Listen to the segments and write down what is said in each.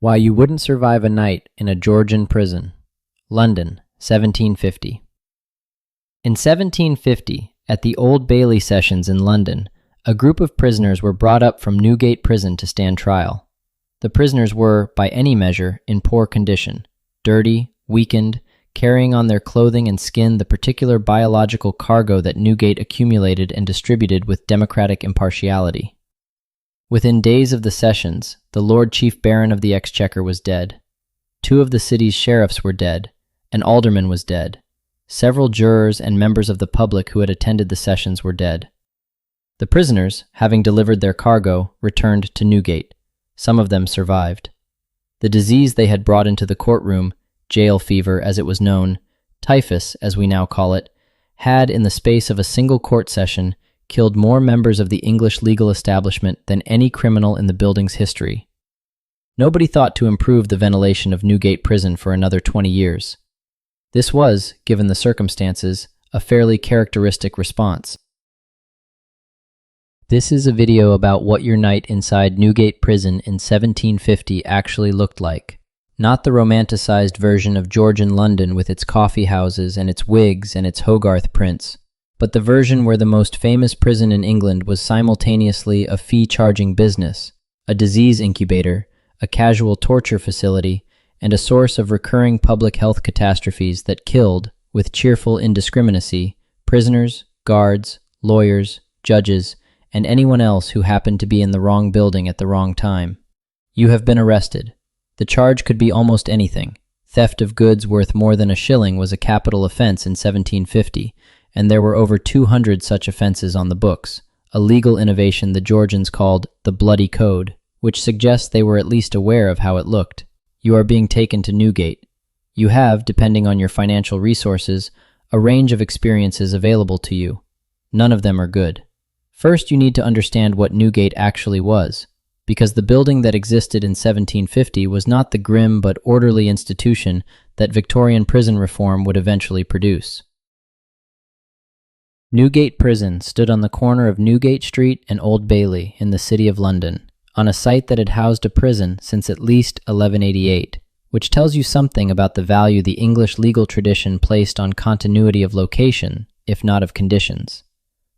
Why You Wouldn't Survive a Night in a Georgian Prison. London, 1750. In 1750, at the Old Bailey Sessions in London, a group of prisoners were brought up from Newgate Prison to stand trial. The prisoners were, by any measure, in poor condition, dirty, weakened, carrying on their clothing and skin the particular biological cargo that Newgate accumulated and distributed with democratic impartiality. Within days of the sessions, the Lord Chief Baron of the Exchequer was dead. 2 of the city's sheriffs were dead. An alderman was dead. Several jurors and members of the public who had attended the sessions were dead. The prisoners, having delivered their cargo, returned to Newgate. Some of them survived. The disease they had brought into the courtroom, jail fever as it was known, typhus as we now call it, had, in the space of a single court session, killed more members of the English legal establishment than any criminal in the building's history. Nobody thought to improve the ventilation of Newgate Prison for another 20 years. This was, given the circumstances, a fairly characteristic response. This is a video about what your night inside Newgate Prison in 1750 actually looked like. Not the romanticized version of Georgian London with its coffee houses and its wigs and its Hogarth prints, but the version where the most famous prison in England was simultaneously a fee-charging business, a disease incubator, a casual torture facility, and a source of recurring public health catastrophes that killed, with cheerful indiscriminacy, prisoners, guards, lawyers, judges, and anyone else who happened to be in the wrong building at the wrong time. You have been arrested. The charge could be almost anything. Theft of goods worth more than a shilling was a capital offense in 1750, and there were over 200 such offenses on the books, a legal innovation the Georgians called the Bloody Code, which suggests they were at least aware of how it looked. You are being taken to Newgate. You have, depending on your financial resources, a range of experiences available to you. None of them are good. First, you need to understand what Newgate actually was, because the building that existed in 1750 was not the grim but orderly institution that Victorian prison reform would eventually produce. Newgate Prison stood on the corner of Newgate Street and Old Bailey in the City of London, on a site that had housed a prison since at least 1188, which tells you something about the value the English legal tradition placed on continuity of location, if not of conditions.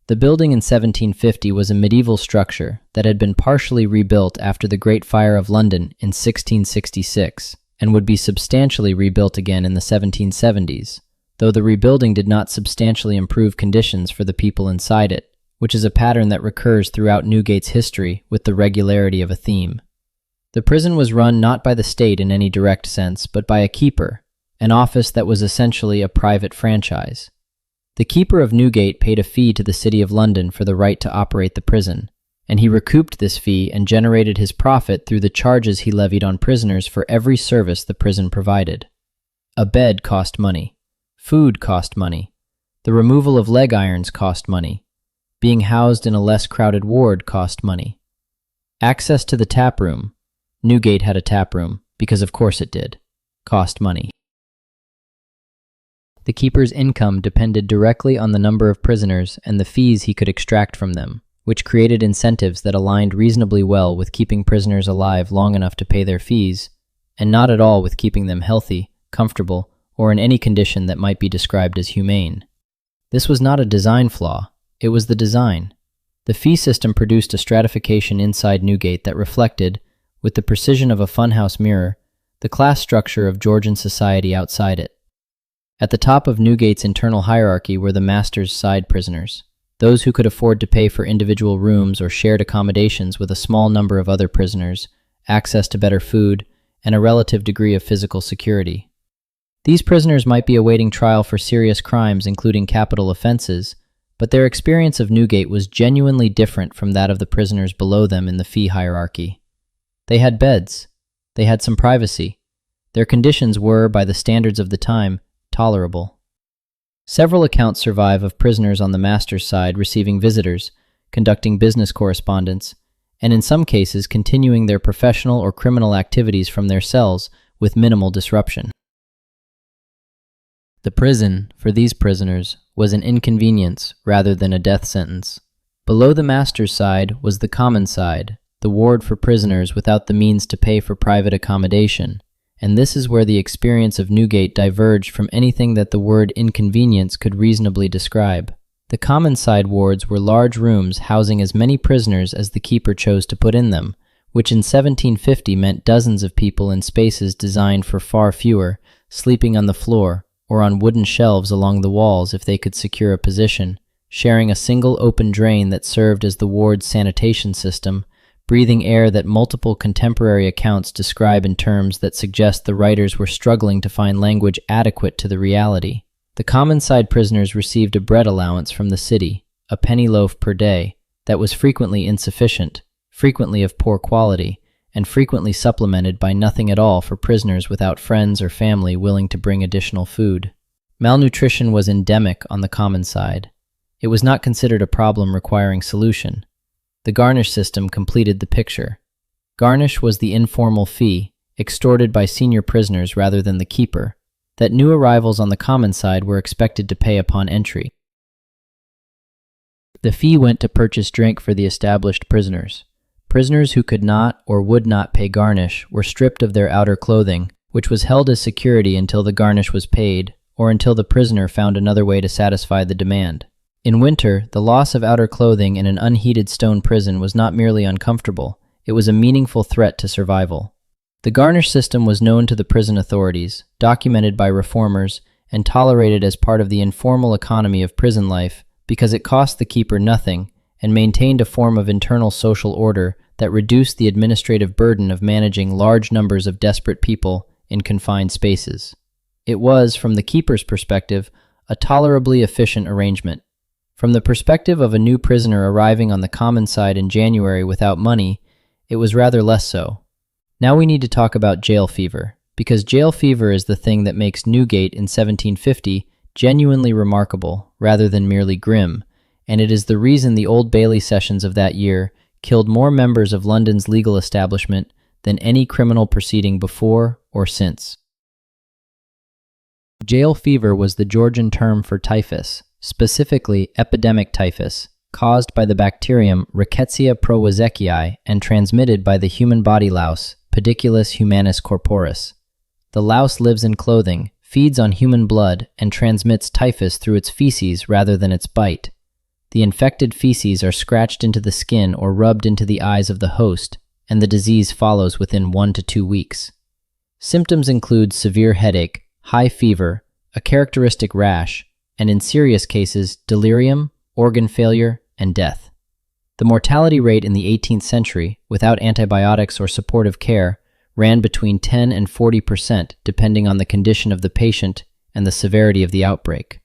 The building in 1750 was a medieval structure that had been partially rebuilt after the Great Fire of London in 1666, and would be substantially rebuilt again in the 1770s. Though the rebuilding did not substantially improve conditions for the people inside it, which is a pattern that recurs throughout Newgate's history with the regularity of a theme. The prison was run not by the state in any direct sense, but by a keeper, an office that was essentially a private franchise. The keeper of Newgate paid a fee to the City of London for the right to operate the prison, and he recouped this fee and generated his profit through the charges he levied on prisoners for every service the prison provided. A bed cost money. Food cost money. The removal of leg irons cost money. Being housed in a less crowded ward cost money. Access to the tap room. Newgate had a tap room, because of course it did. Cost money. The keeper's income depended directly on the number of prisoners and the fees he could extract from them, which created incentives that aligned reasonably well with keeping prisoners alive long enough to pay their fees, and not at all with keeping them healthy, comfortable, or in any condition that might be described as humane. This was not a design flaw, it was the design. The fee system produced a stratification inside Newgate that reflected, with the precision of a funhouse mirror, the class structure of Georgian society outside it. At the top of Newgate's internal hierarchy were the master's side prisoners, those who could afford to pay for individual rooms or shared accommodations with a small number of other prisoners, access to better food, and a relative degree of physical security. These prisoners might be awaiting trial for serious crimes including capital offenses, but their experience of Newgate was genuinely different from that of the prisoners below them in the fee hierarchy. They had beds. They had some privacy. Their conditions were, by the standards of the time, tolerable. Several accounts survive of prisoners on the master's side receiving visitors, conducting business correspondence, and in some cases continuing their professional or criminal activities from their cells with minimal disruption. The prison, for these prisoners, was an inconvenience rather than a death sentence. Below the master's side was the common side, the ward for prisoners without the means to pay for private accommodation, and this is where the experience of Newgate diverged from anything that the word inconvenience could reasonably describe. The common side wards were large rooms housing as many prisoners as the keeper chose to put in them, which in 1750 meant dozens of people in spaces designed for far fewer, sleeping on the floor or on wooden shelves along the walls if they could secure a position, sharing a single open drain that served as the ward's sanitation system, breathing air that multiple contemporary accounts describe in terms that suggest the writers were struggling to find language adequate to the reality. The common side prisoners received a bread allowance from the city, a penny loaf per day, that was frequently insufficient, frequently of poor quality, and frequently supplemented by nothing at all for prisoners without friends or family willing to bring additional food. Malnutrition was endemic on the common side. It was not considered a problem requiring solution. The garnish system completed the picture. Garnish was the informal fee, extorted by senior prisoners rather than the keeper, that new arrivals on the common side were expected to pay upon entry. The fee went to purchase drink for the established prisoners. Prisoners who could not or would not pay garnish were stripped of their outer clothing, which was held as security until the garnish was paid, or until the prisoner found another way to satisfy the demand. In winter, the loss of outer clothing in an unheated stone prison was not merely uncomfortable, it was a meaningful threat to survival. The garnish system was known to the prison authorities, documented by reformers, and tolerated as part of the informal economy of prison life because it cost the keeper nothing and maintained a form of internal social order that reduced the administrative burden of managing large numbers of desperate people in confined spaces. It was, from the keeper's perspective, a tolerably efficient arrangement. From the perspective of a new prisoner arriving on the common side in January without money, it was rather less so. Now we need to talk about jail fever, because jail fever is the thing that makes Newgate in 1750 genuinely remarkable rather than merely grim, and it is the reason the Old Bailey sessions of that year killed more members of London's legal establishment than any criminal proceeding before or since. Jail fever was the Georgian term for typhus, specifically epidemic typhus, caused by the bacterium Rickettsia prowazekii and transmitted by the human body louse, Pediculus humanus corporis. The louse lives in clothing, feeds on human blood, and transmits typhus through its feces rather than its bite. The infected feces are scratched into the skin or rubbed into the eyes of the host, and the disease follows within 1 to 2 weeks. Symptoms include severe headache, high fever, a characteristic rash, and in serious cases, delirium, organ failure, and death. The mortality rate in the 18th century, without antibiotics or supportive care, ran between 10 and 40% depending on the condition of the patient and the severity of the outbreak.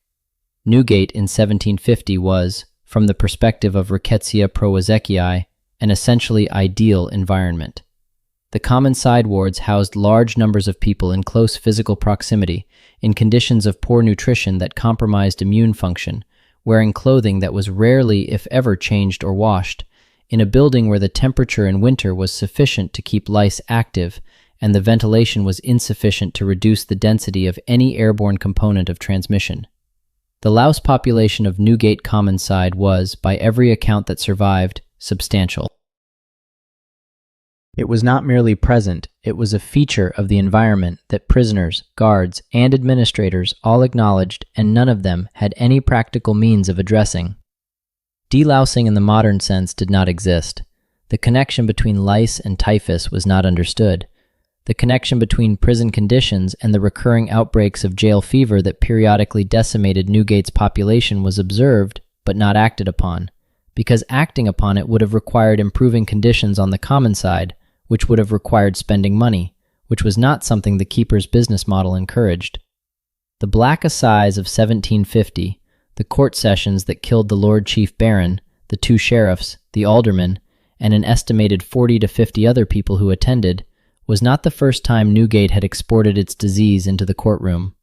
Newgate in 1750 was, from the perspective of Rickettsia prowazekii, an essentially ideal environment. The common side wards housed large numbers of people in close physical proximity, in conditions of poor nutrition that compromised immune function, wearing clothing that was rarely, if ever, changed or washed, in a building where the temperature in winter was sufficient to keep lice active, and the ventilation was insufficient to reduce the density of any airborne component of transmission. The louse population of Newgate Common Side was, by every account that survived, substantial. It was not merely present, it was a feature of the environment that prisoners, guards, and administrators all acknowledged, and none of them had any practical means of addressing. Delousing in the modern sense did not exist. The connection between lice and typhus was not understood. The connection between prison conditions and the recurring outbreaks of jail fever that periodically decimated Newgate's population was observed, but not acted upon, because acting upon it would have required improving conditions on the common side, which would have required spending money, which was not something the keeper's business model encouraged. The Black Assize of 1750, the court sessions that killed the Lord Chief Baron, the 2 sheriffs, the alderman, and an estimated 40 to 50 other people who attended, was not the first time Newgate had exported its disease into the courtroom.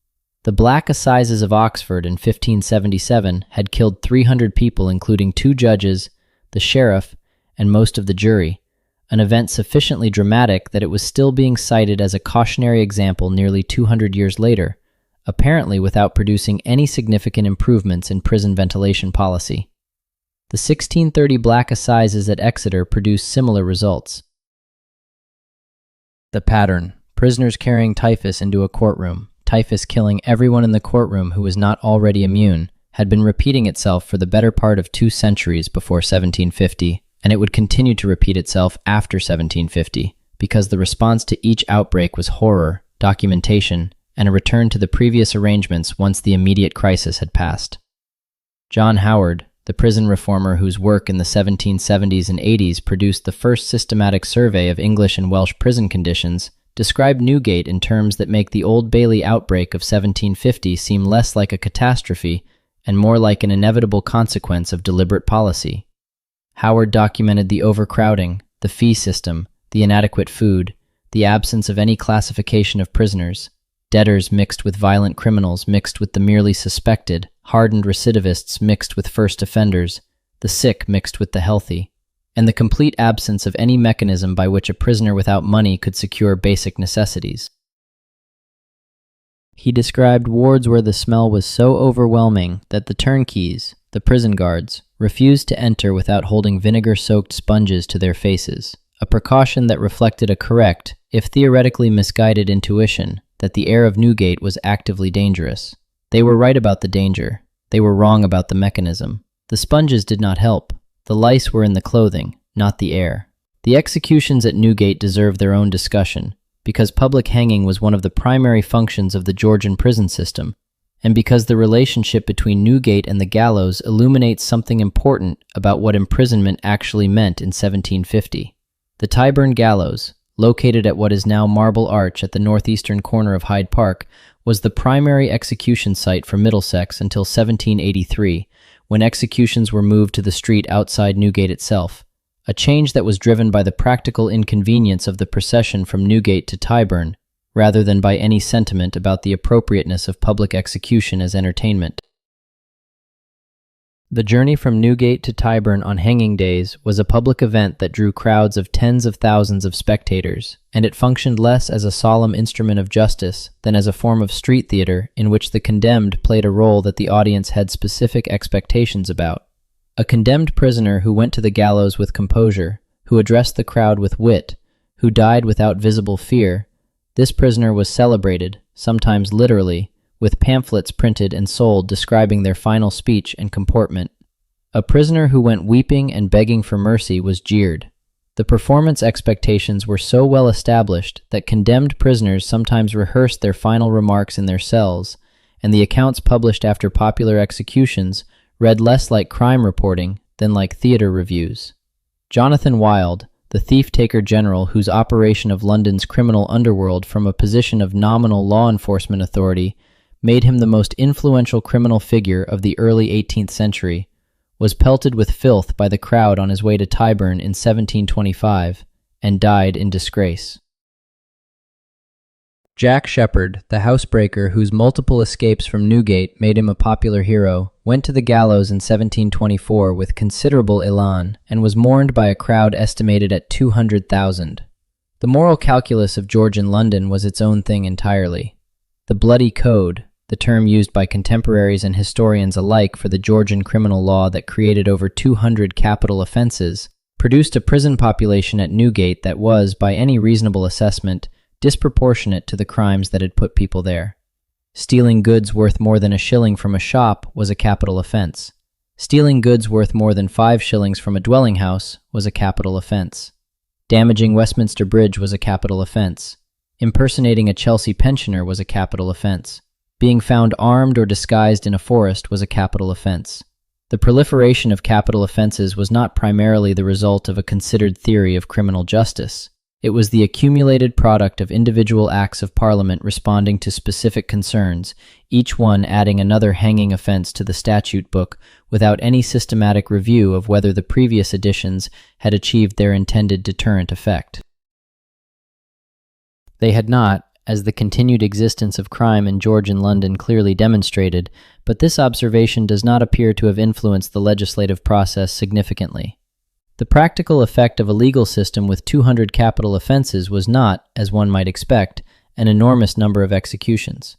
The Black Assizes of Oxford in 1577 had killed 300 people including 2 judges, the sheriff, and most of the jury, an event sufficiently dramatic that it was still being cited as a cautionary example nearly 200 years later, apparently without producing any significant improvements in prison ventilation policy. The 1630 Black Assizes at Exeter produced similar results. The pattern: prisoners carrying typhus into a courtroom, typhus killing everyone in the courtroom who was not already immune, had been repeating itself for the better part of 2 centuries before 1750, and it would continue to repeat itself after 1750, because the response to each outbreak was horror, documentation, and a return to the previous arrangements once the immediate crisis had passed. John Howard, the prison reformer whose work in the 1770s and 80s produced the first systematic survey of English and Welsh prison conditions, described Newgate in terms that make the Old Bailey outbreak of 1750 seem less like a catastrophe and more like an inevitable consequence of deliberate policy. Howard documented the overcrowding, the fee system, the inadequate food, the absence of any classification of prisoners, debtors mixed with violent criminals mixed with the merely suspected, hardened recidivists mixed with first offenders, the sick mixed with the healthy, and the complete absence of any mechanism by which a prisoner without money could secure basic necessities. He described wards where the smell was so overwhelming that the turnkeys, the prison guards, refused to enter without holding vinegar-soaked sponges to their faces, a precaution that reflected a correct, if theoretically misguided, intuition that the air of Newgate was actively dangerous. They were right about the danger. They were wrong about the mechanism. The sponges did not help. The lice were in the clothing, not the air. The executions at Newgate deserve their own discussion, because public hanging was one of the primary functions of the Georgian prison system, and because the relationship between Newgate and the gallows illuminates something important about what imprisonment actually meant in 1750. The Tyburn gallows, located at what is now Marble Arch at the northeastern corner of Hyde Park, was the primary execution site for Middlesex until 1783, when executions were moved to the street outside Newgate itself, a change that was driven by the practical inconvenience of the procession from Newgate to Tyburn, rather than by any sentiment about the appropriateness of public execution as entertainment. The journey from Newgate to Tyburn on hanging days was a public event that drew crowds of tens of thousands of spectators, and it functioned less as a solemn instrument of justice than as a form of street theater in which the condemned played a role that the audience had specific expectations about. A condemned prisoner who went to the gallows with composure, who addressed the crowd with wit, who died without visible fear, this prisoner was celebrated, sometimes literally, with pamphlets printed and sold describing their final speech and comportment. A prisoner who went weeping and begging for mercy was jeered. The performance expectations were so well established that condemned prisoners sometimes rehearsed their final remarks in their cells, and the accounts published after popular executions read less like crime reporting than like theater reviews. Jonathan Wild, the thief-taker general whose operation of London's criminal underworld from a position of nominal law enforcement authority made him the most influential criminal figure of the early 18th century, was pelted with filth by the crowd on his way to Tyburn in 1725, and died in disgrace. Jack Sheppard, the housebreaker whose multiple escapes from Newgate made him a popular hero, went to the gallows in 1724 with considerable elan, and was mourned by a crowd estimated at 200,000. The moral calculus of Georgian London was its own thing entirely. The bloody code, the term used by contemporaries and historians alike for the Georgian criminal law that created over 200 capital offenses, produced a prison population at Newgate that was, by any reasonable assessment, disproportionate to the crimes that had put people there. Stealing goods worth more than a shilling from a shop was a capital offense. Stealing goods worth more than 5 shillings from a dwelling house was a capital offense. Damaging Westminster Bridge was a capital offense. Impersonating a Chelsea pensioner was a capital offense. Being found armed or disguised in a forest was a capital offense. The proliferation of capital offenses was not primarily the result of a considered theory of criminal justice. It was the accumulated product of individual acts of Parliament responding to specific concerns, each one adding another hanging offense to the statute book without any systematic review of whether the previous editions had achieved their intended deterrent effect. They had not, as the continued existence of crime in Georgian London clearly demonstrated, but this observation does not appear to have influenced the legislative process significantly. The practical effect of a legal system with 200 capital offenses was not, as one might expect, an enormous number of executions.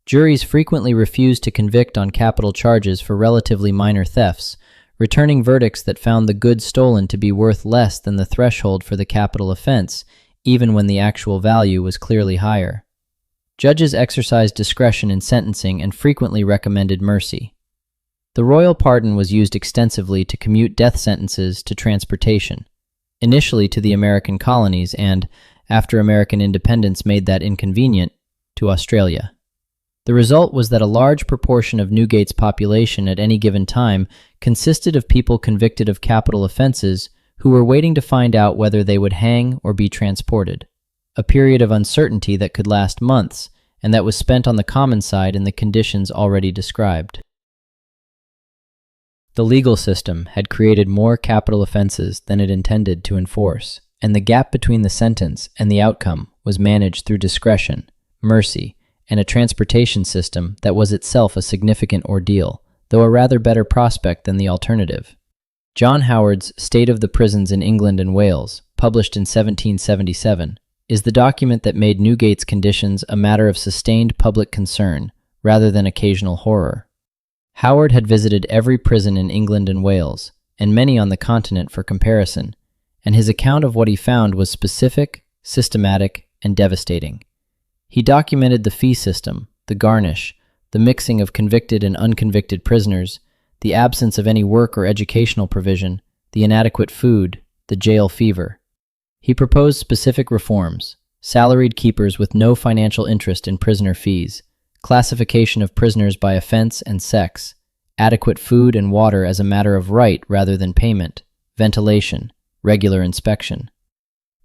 Juries frequently refused to convict on capital charges for relatively minor thefts, returning verdicts that found the goods stolen to be worth less than the threshold for the capital offense, even when the actual value was clearly higher. Judges exercised discretion in sentencing and frequently recommended mercy. The royal pardon was used extensively to commute death sentences to transportation, initially to the American colonies and, after American independence made that inconvenient, to Australia. The result was that a large proportion of Newgate's population at any given time consisted of people convicted of capital offenses who were waiting to find out whether they would hang or be transported, a period of uncertainty that could last months and that was spent on the common side in the conditions already described. The legal system had created more capital offenses than it intended to enforce, and the gap between the sentence and the outcome was managed through discretion, mercy, and a transportation system that was itself a significant ordeal, though a rather better prospect than the alternative. John Howard's State of the Prisons in England and Wales, published in 1777, is the document that made Newgate's conditions a matter of sustained public concern rather than occasional horror. Howard had visited every prison in England and Wales, and many on the continent for comparison, and his account of what he found was specific, systematic, and devastating. He documented the fee system, the garnish, the mixing of convicted and unconvicted prisoners, the absence of any work or educational provision, the inadequate food, the jail fever. He proposed specific reforms: salaried keepers with no financial interest in prisoner fees, classification of prisoners by offense and sex, adequate food and water as a matter of right rather than payment, ventilation, regular inspection.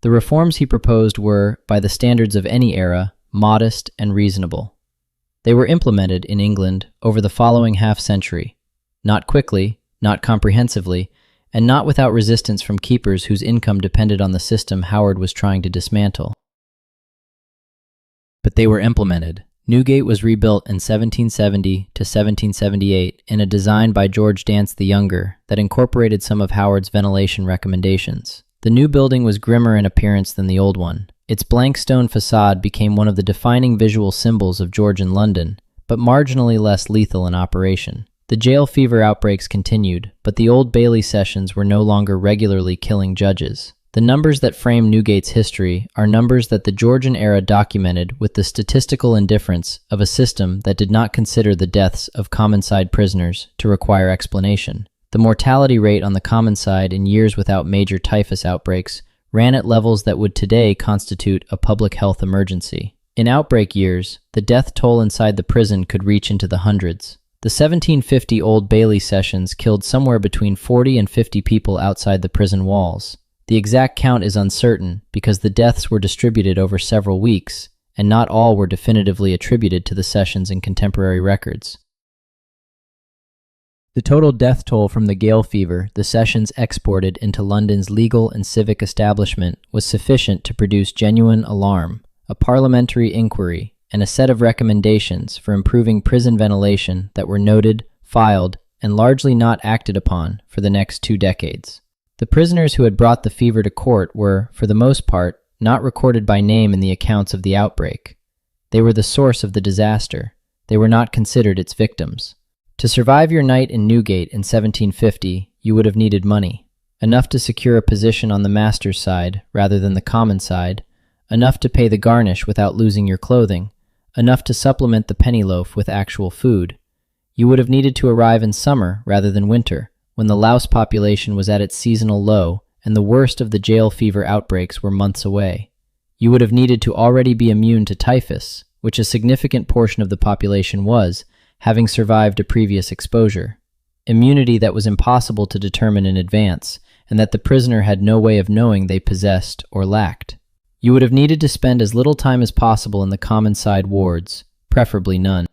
The reforms he proposed were, by the standards of any era, modest and reasonable. They were implemented in England over the following half-century, not quickly, not comprehensively, and not without resistance from keepers whose income depended on the system Howard was trying to dismantle. But they were implemented. Newgate was rebuilt in 1770 to 1778 in a design by George Dance the Younger that incorporated some of Howard's ventilation recommendations. The new building was grimmer in appearance than the old one. Its blank stone facade became one of the defining visual symbols of Georgian London, but marginally less lethal in operation. The jail fever outbreaks continued, but the Old Bailey sessions were no longer regularly killing judges. The numbers that frame Newgate's history are numbers that the Georgian era documented with the statistical indifference of a system that did not consider the deaths of common side prisoners to require explanation. The mortality rate on the common side in years without major typhus outbreaks ran at levels that would today constitute a public health emergency. In outbreak years, the death toll inside the prison could reach into the hundreds. The 1750 Old Bailey sessions killed somewhere between 40 and 50 people outside the prison walls. The exact count is uncertain because the deaths were distributed over several weeks, and not all were definitively attributed to the sessions in contemporary records. The total death toll from the gaol fever the sessions exported into London's legal and civic establishment was sufficient to produce genuine alarm, a parliamentary inquiry, and a set of recommendations for improving prison ventilation that were noted, filed, and largely not acted upon for the next 2 decades. The prisoners who had brought the fever to court were, for the most part, not recorded by name in the accounts of the outbreak. They were the source of the disaster. They were not considered its victims. To survive your night in Newgate in 1750, you would have needed money. Enough to secure a position on the master's side rather than the common side, enough to pay the garnish without losing your clothing, enough to supplement the penny loaf with actual food. You would have needed to arrive in summer rather than winter, when the louse population was at its seasonal low and the worst of the jail fever outbreaks were months away. You would have needed to already be immune to typhus, which a significant portion of the population was, having survived a previous exposure. Immunity that was impossible to determine in advance, and that the prisoner had no way of knowing they possessed or lacked. You would have needed to spend as little time as possible in the common side wards, preferably none.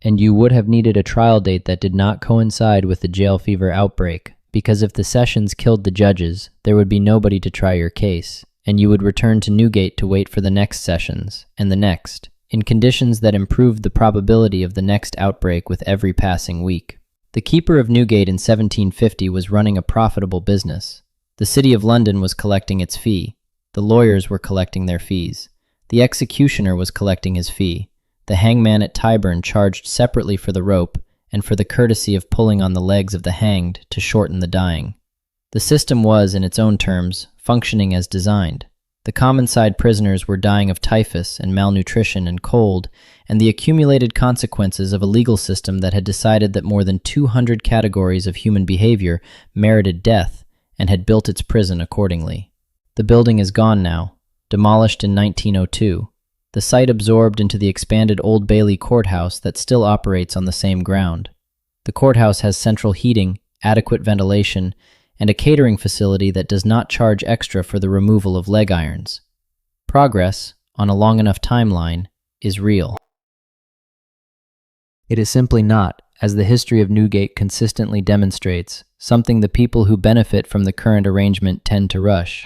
And you would have needed a trial date that did not coincide with the jail fever outbreak, because if the sessions killed the judges, there would be nobody to try your case, and you would return to Newgate to wait for the next sessions, and the next, in conditions that improved the probability of the next outbreak with every passing week. The keeper of Newgate in 1750 was running a profitable business. The City of London was collecting its fee. The lawyers were collecting their fees. The executioner was collecting his fee. The hangman at Tyburn charged separately for the rope, and for the courtesy of pulling on the legs of the hanged to shorten the dying. The system was, in its own terms, functioning as designed. The common-side prisoners were dying of typhus and malnutrition and cold, and the accumulated consequences of a legal system that had decided that more than 200 categories of human behavior merited death and had built its prison accordingly. The building is gone now, demolished in 1902, the site absorbed into the expanded Old Bailey courthouse that still operates on the same ground. The courthouse has central heating, adequate ventilation, and a catering facility that does not charge extra for the removal of leg irons. Progress, on a long enough timeline, is real. It is simply not, as the history of Newgate consistently demonstrates, something the people who benefit from the current arrangement tend to rush.